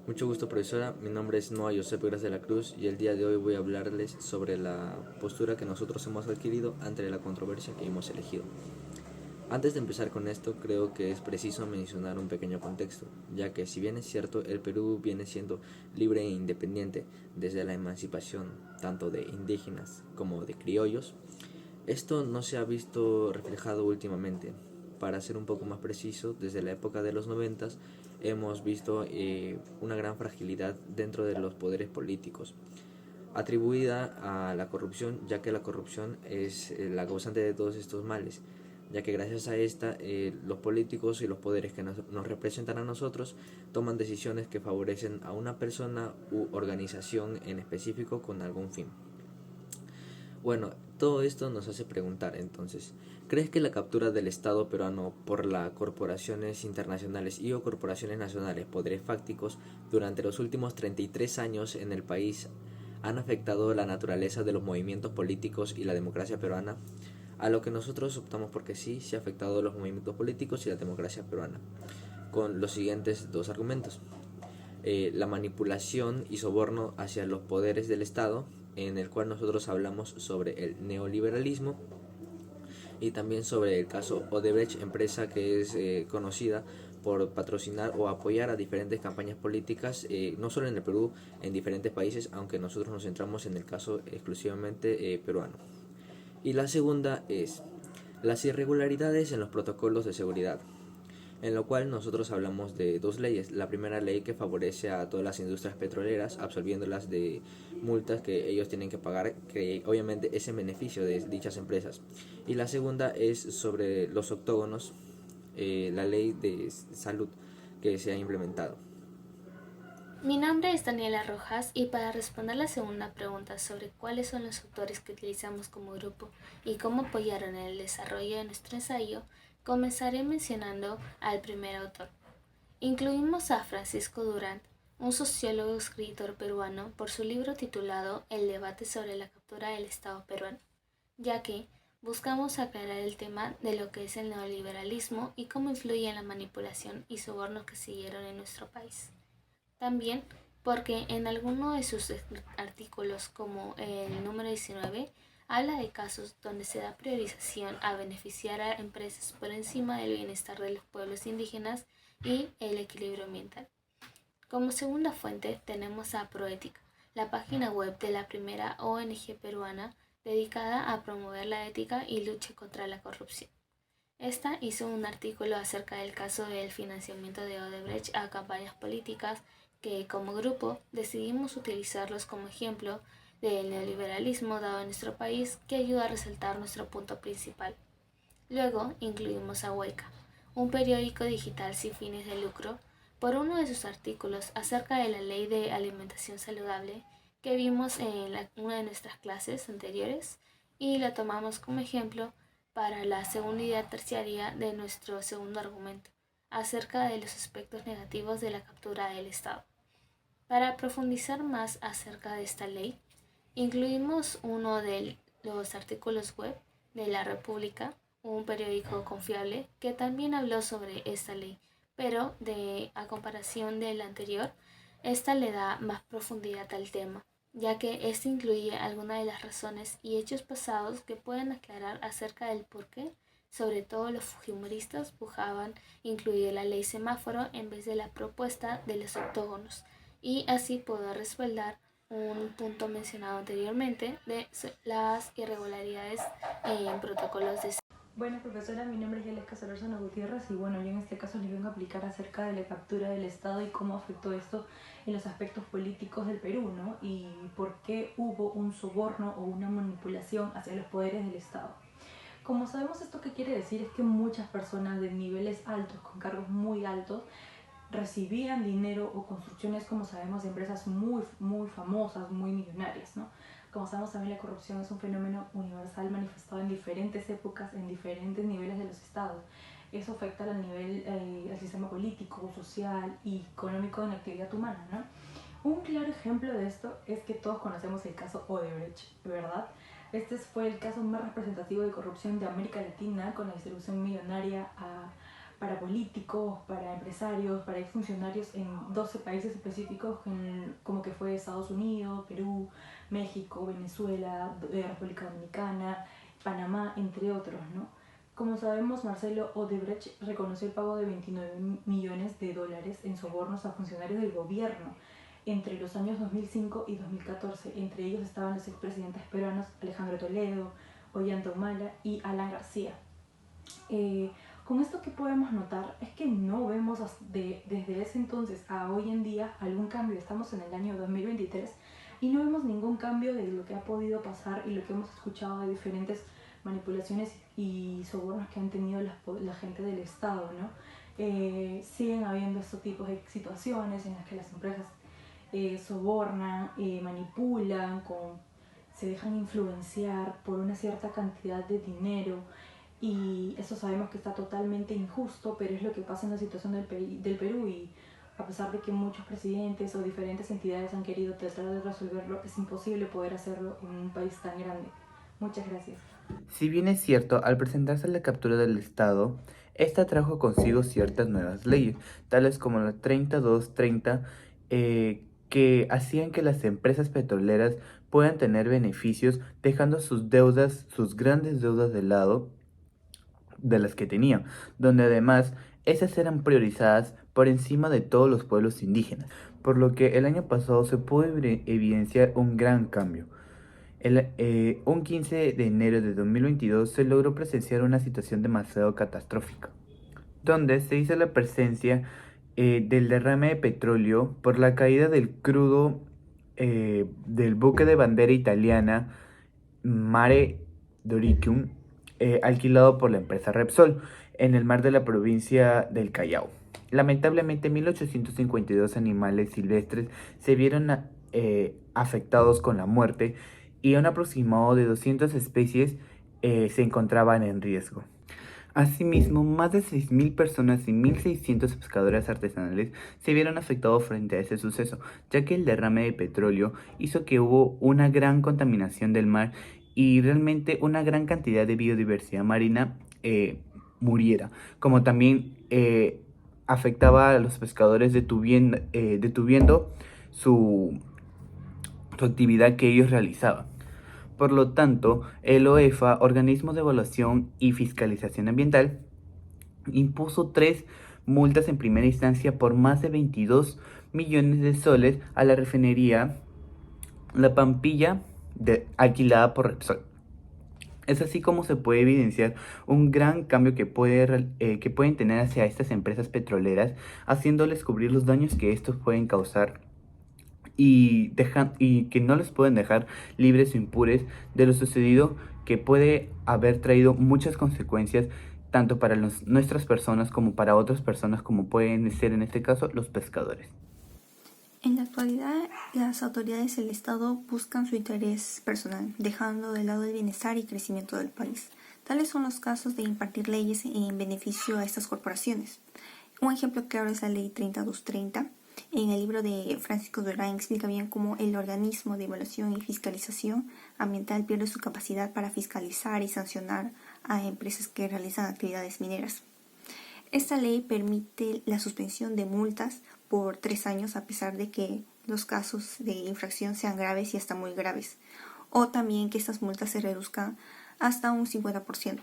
Mucho gusto, profesora. Mi nombre es Noah Josep Gras de la Cruz y el día de hoy voy a hablarles sobre la postura que nosotros hemos adquirido ante la controversia que hemos elegido. Antes de empezar con esto, creo que es preciso mencionar un pequeño contexto, ya que si bien es cierto, el Perú viene siendo libre e independiente desde la emancipación tanto de indígenas como de criollos, esto no se ha visto reflejado últimamente. Para ser un poco más preciso, desde la época de los noventas hemos visto una gran fragilidad dentro de los poderes políticos, atribuida a la corrupción, ya que la corrupción es la causante de todos estos males, ya que gracias a esta los políticos y los poderes que nos representan a nosotros toman decisiones que favorecen a una persona u organización en específico con algún fin. Bueno, todo esto nos hace preguntar entonces, ¿crees que la captura del Estado peruano por las corporaciones internacionales y o corporaciones nacionales, poderes fácticos, durante los últimos 33 años en el país han afectado la naturaleza de los movimientos políticos y la democracia peruana? A lo que nosotros optamos porque sí, se ha afectado los movimientos políticos y la democracia peruana, con los siguientes dos argumentos. La manipulación y soborno hacia los poderes del Estado, en el cual nosotros hablamos sobre el neoliberalismo y también sobre el caso Odebrecht, empresa que es conocida por patrocinar o apoyar a diferentes campañas políticas, no solo en el Perú, en diferentes países, aunque nosotros nos centramos en el caso exclusivamente peruano. Y la segunda es las irregularidades en los protocolos de seguridad, en lo cual nosotros hablamos de dos leyes. La primera ley que favorece a todas las industrias petroleras, absolviéndolas de multas que ellos tienen que pagar, que obviamente es en beneficio de dichas empresas. Y la segunda es sobre los octógonos, la ley de salud que se ha implementado. Mi nombre es Daniela Rojas y para responder la segunda pregunta sobre cuáles son los autores que utilizamos como grupo y cómo apoyaron en el desarrollo de nuestro ensayo, comenzaré mencionando al primer autor. Incluimos a Francisco Durán, un sociólogo y escritor peruano, por su libro titulado El debate sobre la captura del Estado peruano, ya que buscamos aclarar el tema de lo que es el neoliberalismo y cómo influye en la manipulación y sobornos que siguieron en nuestro país. También porque en alguno de sus artículos, como el número 19, habla de casos donde se da priorización a beneficiar a empresas por encima del bienestar de los pueblos indígenas y el equilibrio ambiental. Como segunda fuente tenemos a Proética, la página web de la primera ONG peruana dedicada a promover la ética y lucha contra la corrupción. Esta hizo un artículo acerca del caso del financiamiento de Odebrecht a campañas políticas que, como grupo, decidimos utilizarlos como ejemplo del neoliberalismo dado en nuestro país que ayuda a resaltar nuestro punto principal. Luego incluimos a Hueca, un periódico digital sin fines de lucro, por uno de sus artículos acerca de la ley de alimentación saludable que vimos en una de nuestras clases anteriores y lo tomamos como ejemplo para la segunda idea terciaria de nuestro segundo argumento, acerca de los aspectos negativos de la captura del Estado. Para profundizar más acerca de esta ley, incluimos uno de los artículos web de La República, un periódico confiable que también habló sobre esta ley, pero a comparación del anterior, esta le da más profundidad al tema, ya que este incluye algunas de las razones y hechos pasados que pueden aclarar acerca del por qué, sobre todo los fujimoristas, buscaban incluir la ley semáforo en vez de la propuesta de los octógonos, y así poder respaldar un punto mencionado anteriormente de las irregularidades en protocolos de. Bueno, profesora, mi nombre es Yelesca Solorzano Gutiérrez y bueno, yo en este caso les vengo a explicar acerca de la captura del Estado y cómo afectó esto en los aspectos políticos del Perú, ¿no? Y por qué hubo un soborno o una manipulación hacia los poderes del Estado. Como sabemos, esto qué quiere decir es que muchas personas de niveles altos, con cargos muy altos, recibían dinero o construcciones, como sabemos, de empresas muy famosas, muy millonarias, ¿no? Como sabemos, también la corrupción es un fenómeno universal manifestado en diferentes épocas, en diferentes niveles de los estados. Eso afecta al nivel, al sistema político, social y económico de la actividad humana, ¿no? Un claro ejemplo de esto es que todos conocemos el caso Odebrecht, ¿verdad? Este fue el caso más representativo de corrupción de América Latina, con la distribución millonaria para políticos, para empresarios, para exfuncionarios en 12 países específicos como que fue Estados Unidos, Perú, México, Venezuela, República Dominicana, Panamá, entre otros, ¿no? Como sabemos, Marcelo Odebrecht reconoció el pago de 29 millones de dólares en sobornos a funcionarios del gobierno entre los años 2005 y 2014. Entre ellos estaban los expresidentes peruanos Alejandro Toledo, Ollanta Humala y Alan García. Con esto que podemos notar es que no vemos desde ese entonces a hoy en día algún cambio. Estamos en el año 2023 y no vemos ningún cambio de lo que ha podido pasar y lo que hemos escuchado de diferentes manipulaciones y sobornos que han tenido la gente del Estado, ¿no? Siguen habiendo estos tipos de situaciones en las que las empresas sobornan, manipulan, se dejan influenciar por una cierta cantidad de dinero, y eso sabemos que está totalmente injusto, pero es lo que pasa en la situación del Perú, y a pesar de que muchos presidentes o diferentes entidades han querido tratar de resolverlo, es imposible poder hacerlo en un país tan grande. Muchas gracias. Si bien es cierto, al presentarse la captura del Estado, esta trajo consigo ciertas nuevas leyes, tales como la 3230, que hacían que las empresas petroleras puedan tener beneficios dejando sus deudas, sus grandes deudas de lado de las que tenían, donde además esas eran priorizadas por encima de todos los pueblos indígenas, por lo que el año pasado se pudo evidenciar un gran cambio. Un 15 de enero de 2022 se logró presenciar una situación demasiado catastrófica, donde se hizo la presencia del derrame de petróleo por la caída del crudo del buque de bandera italiana Mare Doricum, alquilado por la empresa Repsol en el mar de la provincia del Callao. Lamentablemente, 1852 animales silvestres se vieron afectados con la muerte, y un aproximado de 200 especies se encontraban en riesgo. Asimismo, más de 6.000 personas y 1.600 pescadores artesanales se vieron afectados frente a ese suceso, ya que el derrame de petróleo hizo que hubo una gran contaminación del mar y realmente una gran cantidad de biodiversidad marina muriera, como también afectaba a los pescadores detuviendo su actividad que ellos realizaban. Por lo tanto, el OEFA, Organismo de Evaluación y Fiscalización Ambiental, impuso 3 multas en primera instancia por más de 22 millones de soles a la refinería La Pampilla, alquilada por Repsol. Es así como se puede evidenciar un gran cambio que pueden tener hacia estas empresas petroleras, haciéndoles cubrir los daños que estos pueden causar y que no les pueden dejar libres o impunes de lo sucedido, que puede haber traído muchas consecuencias tanto para nuestras personas como para otras personas, como pueden ser en este caso los pescadores. En la actualidad, las autoridades del Estado buscan su interés personal, dejando de lado el bienestar y crecimiento del país. Tales son los casos de impartir leyes en beneficio a estas corporaciones. Un ejemplo claro es la Ley 3230. En el libro de Francisco Durán explica bien cómo el organismo de evaluación y fiscalización ambiental pierde su capacidad para fiscalizar y sancionar a empresas que realizan actividades mineras. Esta ley permite la suspensión de multas por 3 años a pesar de que los casos de infracción sean graves y hasta muy graves, o también que estas multas se reduzcan hasta un 50%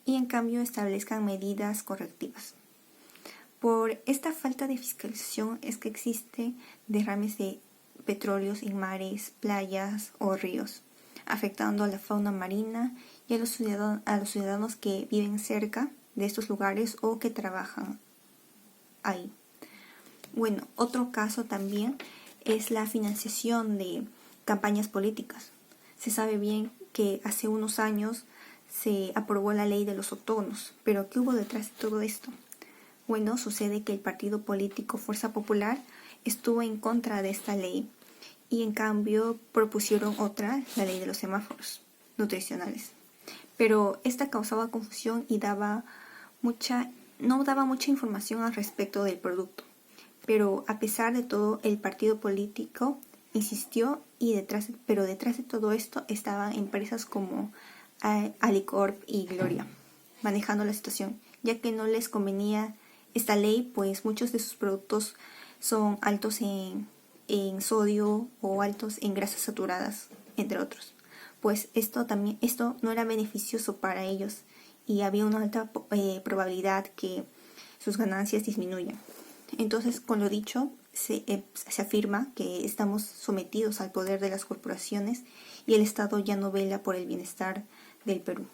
y en cambio establezcan medidas correctivas. Por esta falta de fiscalización es que existen derrames de petróleos en mares, playas o ríos, afectando a la fauna marina y a los ciudadanos que viven cerca de estos lugares o que trabajan ahí. Bueno, otro caso también es la financiación de campañas políticas. Se sabe bien que hace unos años se aprobó la ley de los autónomos, pero ¿qué hubo detrás de todo esto? Bueno, sucede que el partido político Fuerza Popular estuvo en contra de esta ley y en cambio propusieron otra, la ley de los semáforos nutricionales. Pero esta causaba confusión y no daba mucha información al respecto del producto. Pero a pesar de todo, el partido político insistió, pero detrás de todo esto estaban empresas como Alicorp y Gloria, manejando la situación, ya que no les convenía esta ley, pues muchos de sus productos son altos en sodio o altos en grasas saturadas, entre otros. Pues esto no era beneficioso para ellos y había una alta probabilidad que sus ganancias disminuyan. Entonces, con lo dicho, se afirma que estamos sometidos al poder de las corporaciones y el Estado ya no vela por el bienestar del Perú.